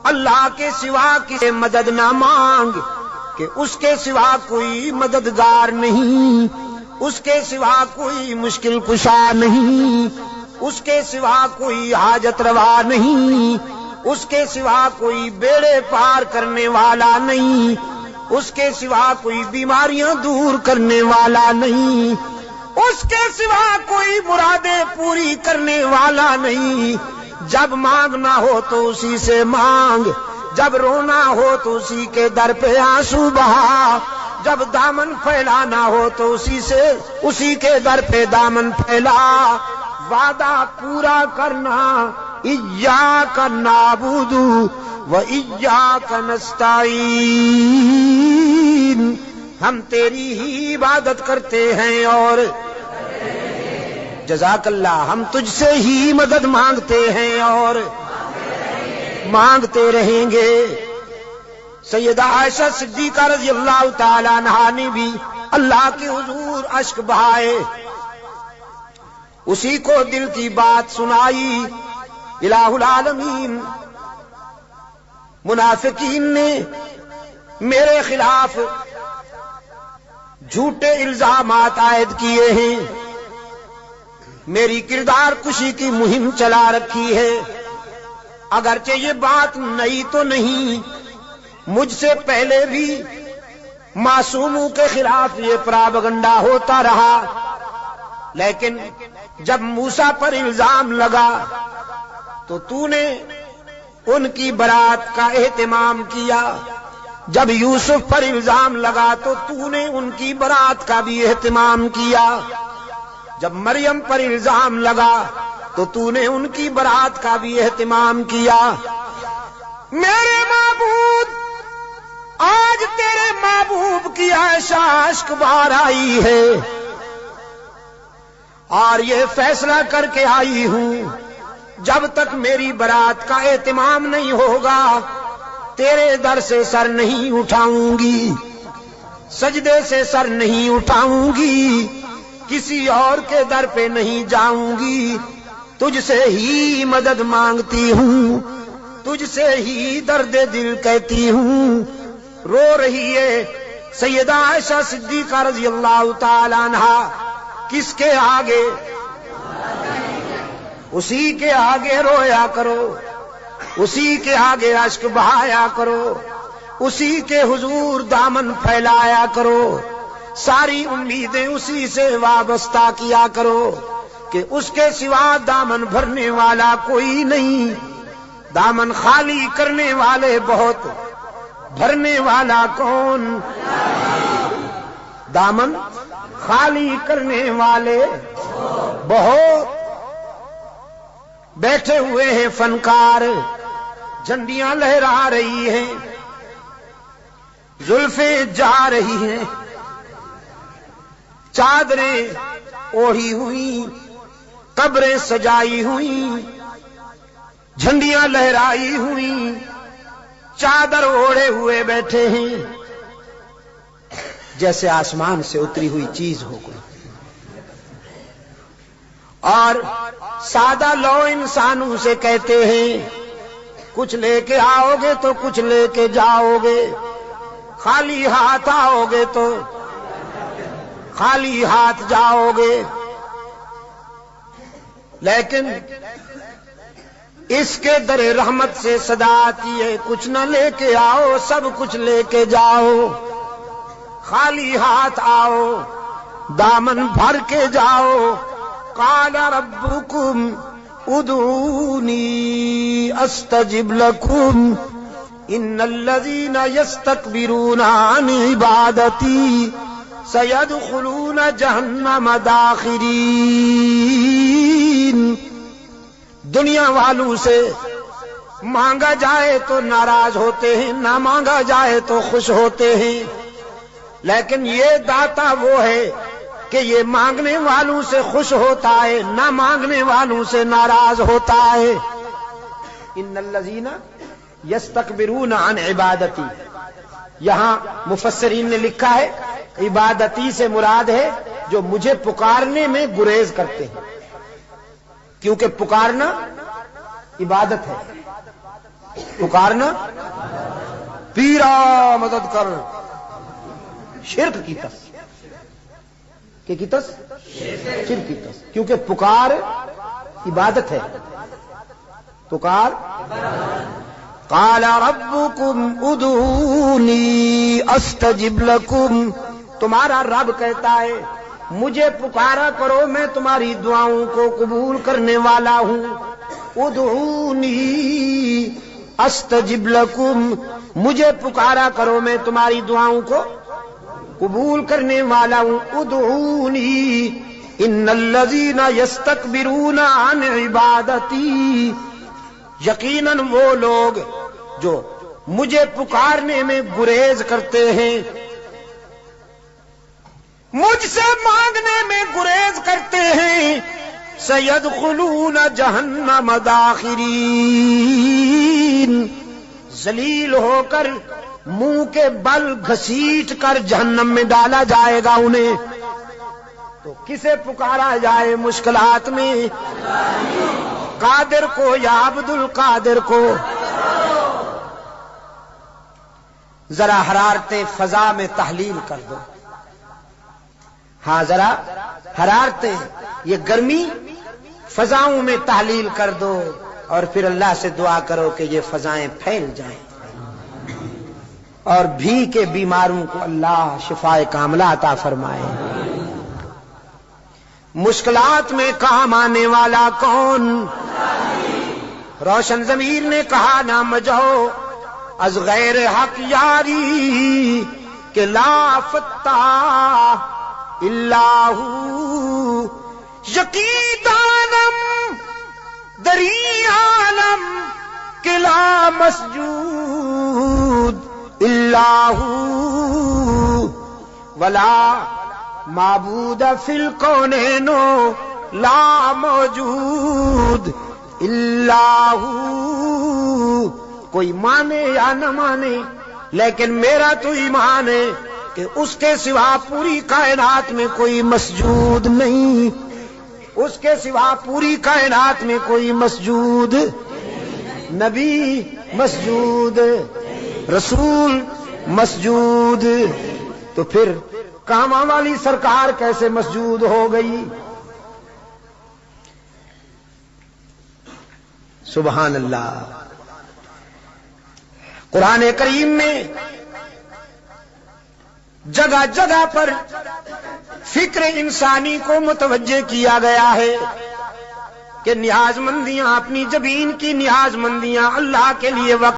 اللہ کے سوا کسی مدد نہ مانگ کہ اس کے سوا کوئی مددگار نہیں، اس کے سوا کوئی مشکل کشا نہیں، اس کے سوا کوئی حاجت روا نہیں، اس کے سوا کوئی بیڑے پار کرنے والا نہیں، اس کے سوا کوئی بیماریاں دور کرنے والا نہیں، اس کے سوا کوئی مرادیں پوری کرنے والا نہیں۔ جب مانگنا ہو تو اسی سے مانگ، جب رونا ہو تو اسی کے در پہ آنسو بہا، جب دامن پھیلانا ہو تو اسی کے در پہ دامن پھیلا۔ وعدہ پورا کرنا، ایاک نعبد و ایاک نستعین، ہم تیری ہی عبادت کرتے ہیں اور جزاک اللہ، ہم تجھ سے ہی مدد مانگتے ہیں اور مانگتے رہیں گے۔ سیدہ عائشہ صدیقہ رضی اللہ تعالی عنہا نے بھی اللہ کے حضور اشک بہائے، اسی کو دل کی بات سنائی۔ الہ العالمین منافقین نے میرے خلاف جھوٹے الزامات عائد کیے ہیں، میری کردار کشی کی مہم چلا رکھی ہے۔ اگرچہ یہ بات نئی تو نہیں، مجھ سے پہلے بھی معصوموں کے خلاف یہ پراپگنڈا ہوتا رہا، لیکن جب موسیٰ پر الزام لگا تو نے ان کی برات کا اہتمام کیا، جب یوسف پر الزام لگا تو نے ان کی برات کا بھی اہتمام کیا، جب مریم پر الزام لگا تو نے ان کی برات کا بھی اہتمام کیا۔ میرے معبود، آج تیرے محبوب کی عائشہ اشک بار آئی ہے اور یہ فیصلہ کر کے آئی ہوں، جب تک میری برات کا اہتمام نہیں ہوگا تیرے در سے سر نہیں اٹھاؤں گی، سجدے سے سر نہیں اٹھاؤں گی، کسی اور کے در پہ نہیں جاؤں گی، تجھ سے ہی مدد مانگتی ہوں، تجھ سے ہی درد دل کہتی ہوں۔ رو رہی ہے سیدہ عائشہ صدیقہ رضی اللہ تعالی عنہا، کس کے آگے؟ اسی کے آگے رویا کرو، اسی کے آگے اشک بہایا کرو، اسی کے حضور دامن پھیلایا کرو، ساری امیدیں اسی سے وابستہ کیا کرو کہ اس کے سوا دامن بھرنے والا کوئی نہیں، دامن خالی کرنے والے بہت، بھرنے والا کون؟ دامن خالی کرنے والے بہت۔ بیٹھے ہوئے ہیں فنکار، جھنڈیاں لہرا رہی ہیں، زلفیں جا رہی ہیں، چادریں اوڑھی ہوئی، قبریں سجائی ہوئی، جھنڈیاں لہرائی ہوئی، چادر اوڑھے ہوئے بیٹھے ہیں، جیسے آسمان سے اتری ہوئی چیز ہو گئی۔ اور سادہ لو انسانوں سے کہتے ہیں کچھ لے کے آؤ گے تو کچھ لے کے جاؤ گے، خالی ہاتھ آؤ گے تو خالی ہاتھ جاؤ گے، لیکن اس کے در رحمت سے صدا آتی ہے کچھ نہ لے کے آؤ، سب کچھ لے کے جاؤ، خالی ہاتھ آؤ، دامن بھر کے جاؤ۔ قال ربکم ادعونی استجب لکم ان الذین یستکبرون عن عبادتی سیدخلون جہنم داخرین۔ دنیا والوں سے مانگا جائے تو ناراض ہوتے ہیں، نہ مانگا جائے تو خوش ہوتے ہیں، لیکن یہ داتا وہ ہے کہ یہ مانگنے والوں سے خوش ہوتا ہے، نہ مانگنے والوں سے ناراض ہوتا ہے۔ ان الذین یستکبرون عن عبادتی، یہاں مفسرین نے لکھا ہے عبادتی سے مراد ہے جو مجھے پکارنے میں گریز کرتے ہیں، کیونکہ پکارنا عبادت ہے، پکارنا پیرا مدد کر، شرک کی تس، کہ کی تس شرک کی تس، کیونکہ پکار عبادت ہے، پکار قال ربکم ادعونی استجب لکم، تمہارا رب کہتا ہے مجھے پکارا کرو میں تمہاری دعاؤں کو قبول کرنے والا ہوں، ادعونی استجب لکم، مجھے پکارا کرو میں تمہاری دعاؤں کو قبول کرنے والا ہوں، ادعونی ان الذین یستکبرون عن عبادتی، یقیناً وہ لوگ جو مجھے پکارنے میں گریز کرتے ہیں، مجھ سے مانگنے میں گریز کرتے ہیں، سیدخلون جہنم داخرین، ذلیل ہو کر منہ کے بل گھسیٹ کر جہنم میں ڈالا جائے گا انہیں۔ تو کسے پکارا جائے مشکلات میں؟ قادر کو یا عبد القادر کو؟ ذرا حرارت فضا میں تحلیل کر دو، ہاں ذرا حرارتیں، یہ گرمی فضاؤں میں تحلیل کر دو، اور پھر اللہ سے دعا کرو کہ یہ فضائیں پھیل جائیں اور بھی کے بیماروں کو اللہ شفائے کاملہ عطا فرمائے۔ مشکلات میں کام آنے والا کون؟ روشن ضمیر نے کہا نہ مجھو از غیر حق یاری، کہ لا فتح اللہ یقی دانم دری عالم، کہ لا مسجود اللہ ولا معبود فی الکونین لا موجود اللہ، کوئی مانے یا نہ مانے لیکن میرا تو ایمان ہے کہ اس کے سوا پوری کائنات میں کوئی مسجود نہیں، اس کے سوا پوری کائنات میں کوئی مسجود، نبی مسجود، رسول مسجود، تو پھر کاماں والی سرکار کیسے مسجود ہو گئی؟ سبحان اللہ۔ قرآن کریم میں جگہ جگہ پر فکر انسانی کو متوجہ کیا گیا ہے کہ نیاز مندیاں، اپنی جبین کی نیاز مندیاں اللہ کے لیے وقت